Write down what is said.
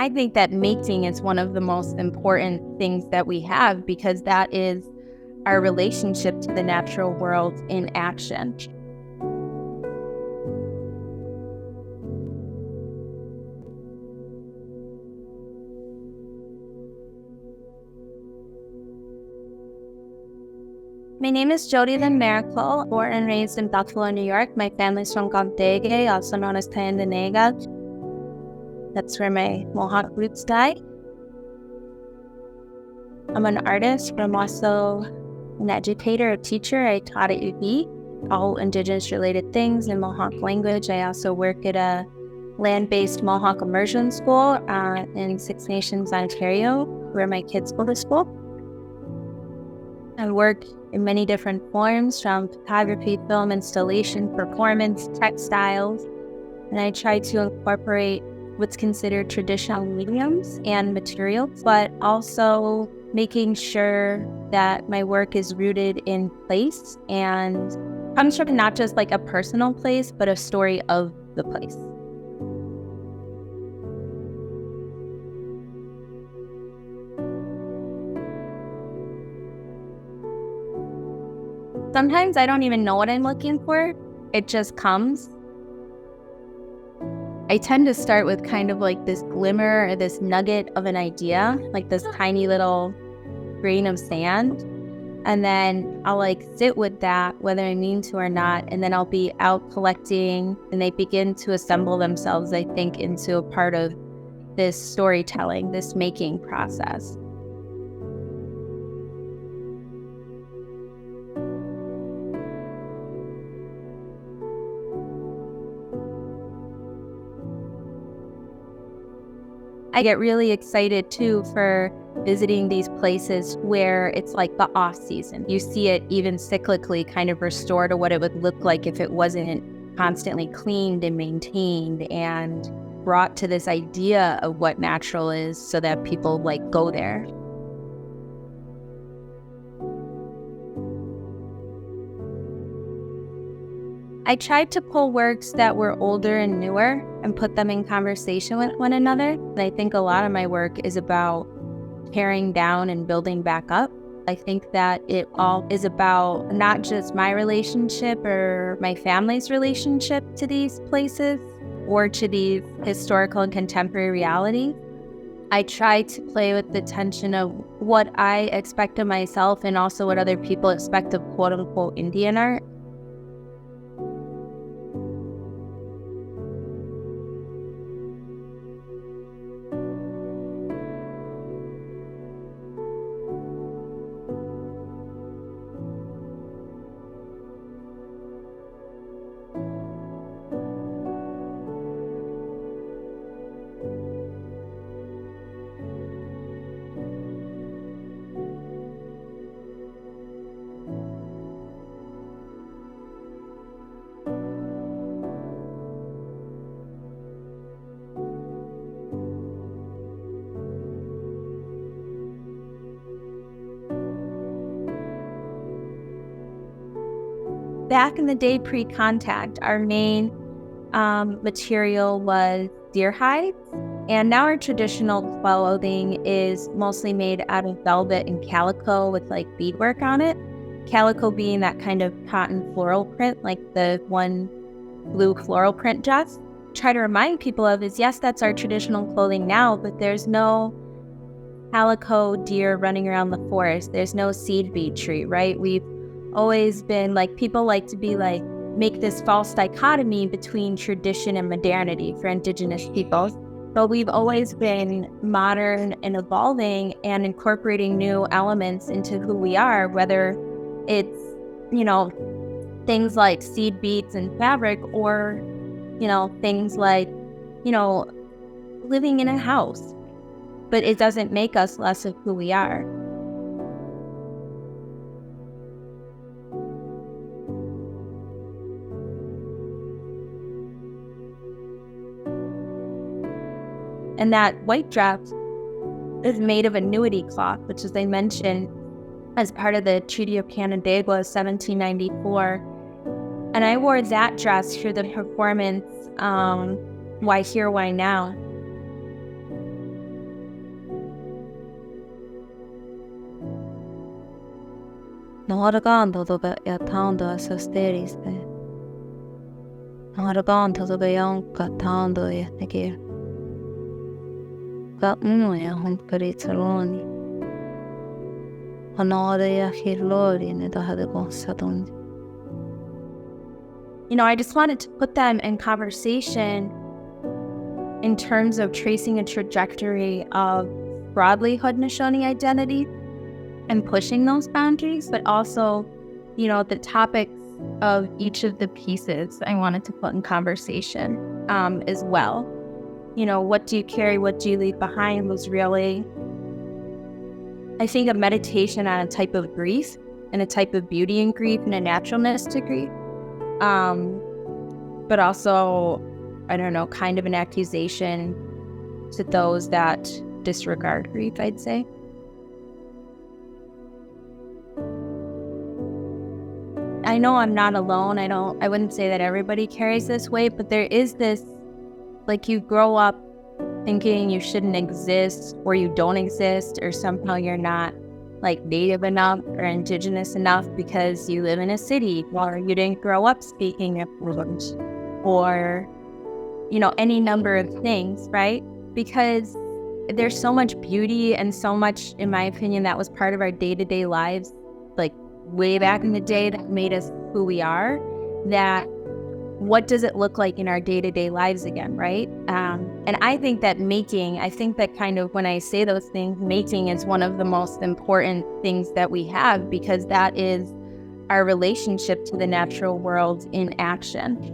I think that mating is one of the most important things that we have, because that is our relationship to the natural world in action. My name is Jodi Lynn Maracle, born and raised in Buffalo, New York. My family's from Campeche, also known as Tayandanega. That's where my Mohawk roots die. I'm an artist, but I'm also an educator, a teacher. I taught at UB, all indigenous related things in Mohawk language. I also work at a land-based Mohawk immersion school in Six Nations, Ontario, where my kids go to school. I work in many different forms, from photography, film, installation, performance, textiles, and I try to incorporate what's considered traditional mediums and materials, but also making sure that my work is rooted in place and comes from not just like a personal place, but a story of the place. Sometimes I don't even know what I'm looking for. It just comes. I tend to start with kind of like this glimmer or this nugget of an idea, like this tiny little grain of sand. And then I'll like sit with that, whether I mean to or not. And then I'll be out collecting, and they begin to assemble themselves, I think, into a part of this storytelling, this making process. I get really excited too for visiting these places where it's like the off season. You see it even cyclically kind of restore to what it would look like if it wasn't constantly cleaned and maintained and brought to this idea of what natural is, so that people like go there. I tried to pull works that were older and newer and put them in conversation with one another. And I think a lot of my work is about tearing down and building back up. I think that it all is about not just my relationship or my family's relationship to these places or to these historical and contemporary realities. I try to play with the tension of what I expect of myself and also what other people expect of quote-unquote Indian art. Back in the day, pre-contact, our main material was deer hides, and now our traditional clothing is mostly made out of velvet and calico with like beadwork on it. Calico being that kind of cotton floral print, like the one blue floral print dress. Try to remind people of is, yes, that's our traditional clothing now, but there's no calico deer running around the forest. There's no seed bead tree, right? We've always been like, people like to be like, make this false dichotomy between tradition and modernity for indigenous peoples. But we've always been modern and evolving and incorporating new elements into who we are, whether it's, things like seed beads and fabric, or, things like, living in a house. But it doesn't make us less of who we are. And that white dress is made of annuity cloth, which, as I mentioned, as part of the Treaty of Canandaigua, 1794. And I wore that dress for the performance, Why Here, Why Now. Naharagando dobe yatando asosteriste. Naharagando dobe yonka tando yatnegir. Ga ya hon peritzaloni. Hanare ya hilori ne dahade gonsadundi. I just wanted to put them in conversation in terms of tracing a trajectory of broadly Haudenosaunee identity and pushing those boundaries, but also, the topics of each of the pieces I wanted to put in conversation as well. What do you carry, what do you leave behind was really, I think, a meditation on a type of grief and a type of beauty in grief and a naturalness to grief. But also, I don't know, kind of an accusation to those that disregard grief, I'd say. I know I'm not alone. I wouldn't say that everybody carries this weight, but there is this, like, you grow up thinking you shouldn't exist, or you don't exist, or somehow you're not like native enough or indigenous enough because you live in a city, or you didn't grow up speaking a language, or any number of things, right? Because there's so much beauty and so much, in my opinion, that was part of our day-to-day lives, like way back in the day, that made us who we are, that what does it look like in our day-to-day lives again, right? And I think that kind of, when I say those things, making is one of the most important things that we have, because that is our relationship to the natural world in action.